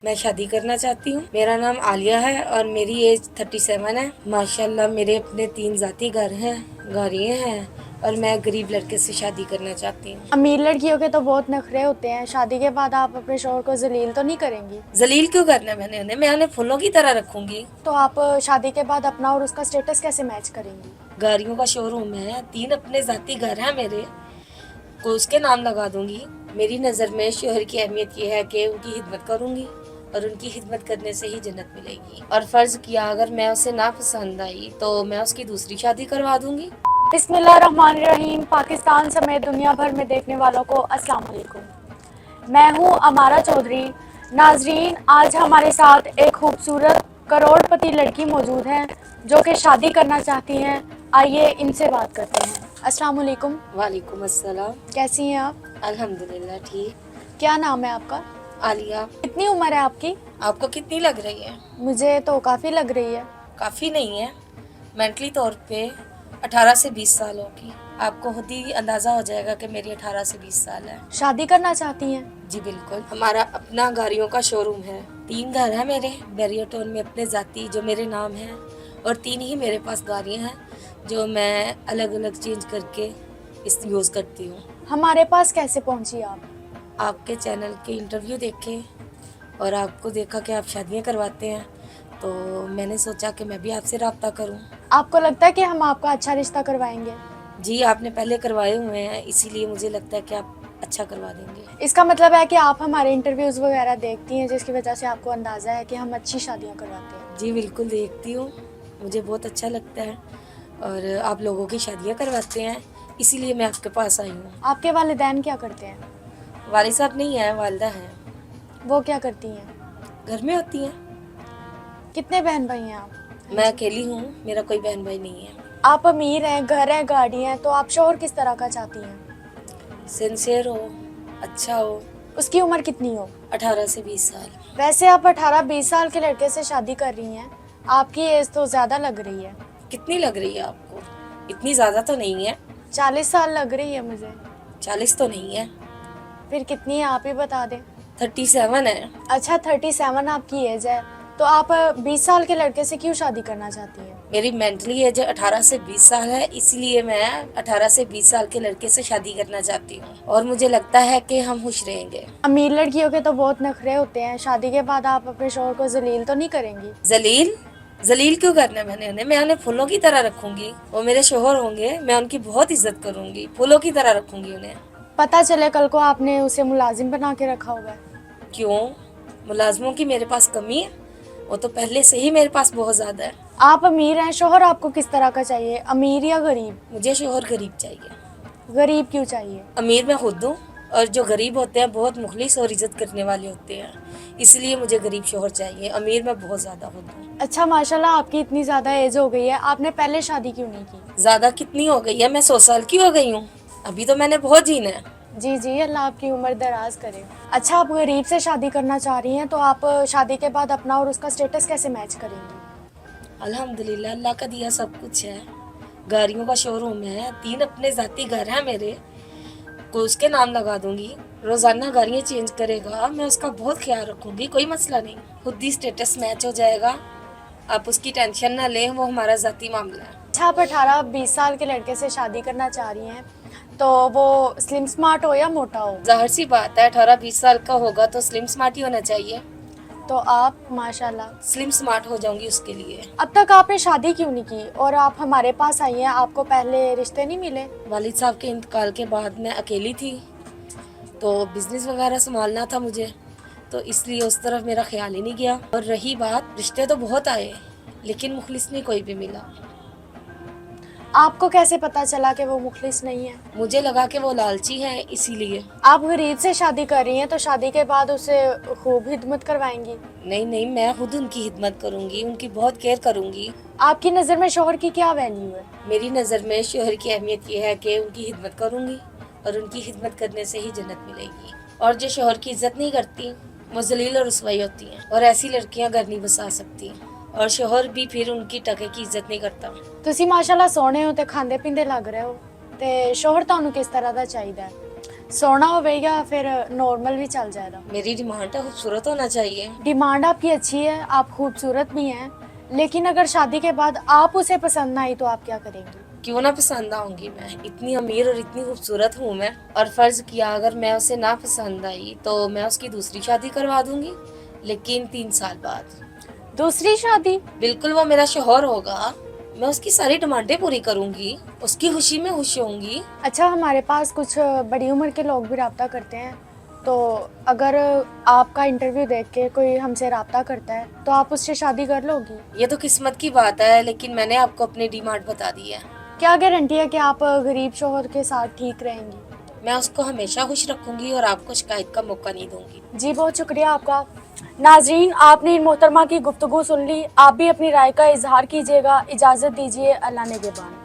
मैं शादी करना चाहती हूँ। मेरा नाम आलिया है और मेरी एज 37 है। माशाल्लाह मेरे अपने 3 ज़ाती घर हैं, गाड़ियाँ हैं और मैं गरीब लड़के से शादी करना चाहती हूँ। अमीर लड़कियों के तो बहुत नखरे होते हैं। शादी के बाद आप अपने शौहर को जलील तो नहीं करेंगी? जलील क्यों करना है मैं उन्हें फूलों की तरह रखूंगी। तो आप शादी के बाद अपना और उसका स्टेटस कैसे मैच करेंगी? गाड़ियों का शोरूम है, 3 अपने ज़ाती घर हैं मेरे, को उसके नाम लगा दूंगी। मेरी नज़र में शोहर की अहमियत ये है कि उनकी खिदमत करूंगी और उनकी खिदमत करने से ही जन्नत मिलेगी। और फ़र्ज़ किया अगर मैं उसे ना पसंद आई तो मैं उसकी दूसरी शादी करवा दूंगी। बिस्मिल्लाहिर्रहमानिर्रहीम। पाकिस्तान समेत दुनिया भर में देखने वालों को अस्सलाम वालेकुम। मैं हूँ अमारा चौधरी। नाजरीन, आज हमारे साथ एक खूबसूरत करोड़पति लड़की मौजूद है जो कि शादी करना चाहती हैं। आइए इनसे बात करते हैं। अस्सलाम वालेकुम। वालेकुम अस्सलाम। कैसी हैं आप? अल्हम्दुलिल्लाह ठीक। क्या नाम है आपका? आलिया। कितनी उम्र है आपकी? आपको कितनी लग रही है? मुझे तो काफ़ी लग रही है। काफ़ी नहीं है, मेंटली तौर पे 18 से 20 साल होगी। आपको खुद ही अंदाज़ा हो जाएगा कि मेरी 18 से 20 साल है। शादी करना चाहती हैं? जी बिल्कुल। हमारा अपना गाड़ियों का शोरूम है, 3 घर हैं मेरे बैरियटोन में अपने ज़ाती जो मेरे नाम हैं और 3 ही मेरे पास गाड़ियाँ हैं जो मैं अलग अलग चेंज करके इस यूज़ करती हूँ। हमारे पास कैसे पहुंची आप? आपके चैनल के इंटरव्यू देखे और आपको देखा कि आप शादियाँ करवाते हैं तो मैंने सोचा कि मैं भी आपसे रब्ता करूं। आपको लगता है कि हम आपका अच्छा रिश्ता करवाएंगे? जी आपने पहले करवाए हुए हैं इसीलिए मुझे लगता है कि आप अच्छा करवा देंगे। इसका मतलब है कि आप हमारे इंटरव्यूज़ वगैरह देखती हैं जिसकी वजह से आपको अंदाज़ा है कि हम अच्छी शादियां करवाते हैं। जी बिल्कुल देखती हूँ, मुझे बहुत अच्छा लगता है और आप लोगों की शादियाँ करवाते हैं इसीलिए मैं आपके पास आई हूँ। आपके वालिदैन क्या करते हैं? वालिद साहब नहीं हैं, वालिदा हैं। वो क्या करती हैं? घर में होती हैं। कितने बहन भाई हैं आप? मैं अकेली हूँ, मेरा कोई बहन भाई नहीं है। आप अमीर हैं, घर है, गाड़ी है, तो आप शौहर किस तरह का चाहती हैं? सिंसियर हो, अच्छा हो। उसकी उम्र कितनी हो? 18 से 20 साल। वैसे आप 18-20 साल के लड़के से शादी कर रही हैं। आपकी एज तो ज़्यादा लग रही है। कितनी लग रही है आपको? इतनी ज़्यादा तो नहीं है। 40 साल लग रही है मुझे। 40 तो नहीं है। फिर कितनी है आप ही बता दें। 37 है। अच्छा, 37 आपकी एज है, तो आप 20 साल के लड़के से क्यों शादी करना चाहती हैं? मेरी मेंटली एज 18 से 20 साल है इसलिए मैं 18 से 20 साल के लड़के से शादी करना चाहती हूँ और मुझे लगता है कि हम खुश रहेंगे। अमीर लड़कियों के तो बहुत नखरे होते हैं। शादी के बाद आप अपने शौहर को जलील तो नहीं करेंगी? जलील जलील क्यों करना है मैं उन्हें फूलों की तरह रखूंगी। वो मेरे शोहर होंगे, मैं उनकी बहुत इज्जत करूंगी, फूलों की तरह रखूंगी उन्हें। पता चले कल को आपने उसे मुलाजिम बना के रखा हुआ है। क्यों? मुलाजमों की मेरे पास कमी है? वो तो पहले से ही मेरे पास बहुत ज्यादा है। आप अमीर हैं, शौहर आपको किस तरह का चाहिए, अमीर या गरीब? मुझे शोहर गरीब चाहिए। गरीब क्यों चाहिए? अमीर मैं खुद हूँ और जो गरीब होते हैं बहुत मुखलिस और इज्जत करने वाले होते हैं, इसलिए मुझे गरीब शोहर चाहिए। अमीर मैं बहुत ज़्यादा खुद हूँ। अच्छा, माशाल्लाह आपकी इतनी ज़्यादा एज हो गई है, आपने पहले शादी क्यों नहीं की? ज़्यादा कितनी हो गई है? मैं 100 साल की हो गई हूँ, अभी तो मैंने बहुत जीना है। जी जी, अल्लाह आपकी उम्र दराज करे। अच्छा, आप गरीब से शादी करना चाह रही हैं, तो आप शादी के बाद अपना और उसका स्टेटस कैसे मैच करेंगी? अल्हम्दुलिल्लाह अल्लाह का दिया सब कुछ है। गाड़ियों का शोरूम है, 3 अपने ज़ाती घर हैं मेरे, को उसके नाम लगा दूंगी। रोज़ाना गाड़ियाँ चेंज करेगा, मैं उसका बहुत ख्याल रखूंगी, कोई मसला नहीं। खुद ही स्टेटस मैच हो जाएगा, आप उसकी टेंशन ना लें, वो हमारा ज़ाती मामला है। अच्छा, आप 18-20 साल के लड़के से शादी करना चाह रही हैं, तो वो स्लिम स्मार्ट हो या मोटा हो? ज़ाहिर सी बात है 18-20 साल का होगा तो स्लिम स्मार्ट ही होना चाहिए। तो आप माशाल्लाह। स्लिम स्मार्ट हो जाऊंगी उसके लिए। अब तक आपने शादी क्यों नहीं की और आप हमारे पास आई हैं? आपको पहले रिश्ते नहीं मिले? वालिद साहब के इंतकाल के बाद मैं अकेली थी तो बिज़नेस वगैरह संभालना था मुझे, तो इसलिए उस तरफ मेरा ख्याल ही नहीं गया। और रही बात, रिश्ते तो बहुत आए लेकिन मुखलिस नहीं कोई भी मिला। आपको कैसे पता चला कि वो मुखलिस नहीं है? मुझे लगा कि वो लालची है इसीलिए। आप गरीब से शादी कर रही हैं तो शादी के बाद उसे खूब हिदमत करवाएंगी? नहीं नहीं, मैं खुद उनकी खिदमत करूंगी, उनकी बहुत केयर करूंगी। आपकी नज़र में शौहर की क्या वैल्यू है? मेरी नज़र में शोहर की अहमियत ये है कि उनकी खिदमत करूंगी और उनकी खिदमत करने से ही जन्नत मिलेगी। और जो शोहर की इज्जत नहीं करती वो जलील और रुसवाई होती हैं और ऐसी लड़कियां घर नहीं बसा सकती और शोहर भी फिर उनकी टके की इज्जत नहीं करता। ਤੁਸੀਂ ਮਾਸ਼ਾਅੱਲਾ ਸੋਹਣੇ ਹੋ ਤੇ ਖਾਂਦੇ ਪੀਂਦੇ ਲੱਗ ਰਹੇ ਹੋ, ਤੇ ਸ਼ੌਹਰ ਤੁਹਾਨੂੰ ਕਿਸ ਤਰ੍ਹਾਂ ਦਾ ਚਾਹੀਦਾ ਹੈ? सोना हो या फिर नॉर्मल भी चल जाएगा? मेरी डिमांड है खूबसूरत होना चाहिए। डिमांड आपकी अच्छी है, आप खूबसूरत भी हैं, लेकिन अगर शादी के बाद आप उसे पसंद ना आई तो आप क्या करेंगी? क्यों ना पसंद आऊंगी, मैं इतनी अमीर और इतनी खूबसूरत हूँ मैं। और फर्ज किया अगर मैं उसे ना पसंद आई तो मैं उसकी दूसरी शादी करवा दूंगी, लेकिन 3 साल बाद। दूसरी शादी? बिल्कुल, वो मेरा शौहर होगा, मैं उसकी सारी डिमांडें पूरी करूंगी, उसकी खुशी में खुश होंगी। अच्छा, हमारे पास कुछ बड़ी उम्र के लोग भी रब्ता करते हैं, तो अगर आपका इंटरव्यू देख के कोई हमसे रब्ता करता है तो आप उससे शादी कर लोगी? ये तो किस्मत की बात है, लेकिन मैंने आपको अपनी डिमांड बता दी है। क्या गारंटी है कि आप गरीब शोहर के साथ ठीक रहेंगी? मैं उसको हमेशा खुश रखूंगी और आपको शिकायत का मौका नहीं दूंगी। जी, बहुत शुक्रिया आपका। नाजरीन, आपने इन मोहतरमा की गुफ्तगू सुन ली, आप भी अपनी राय का इजहार कीजिएगा। इजाज़त दीजिए, अल्लाह ने निगहबान।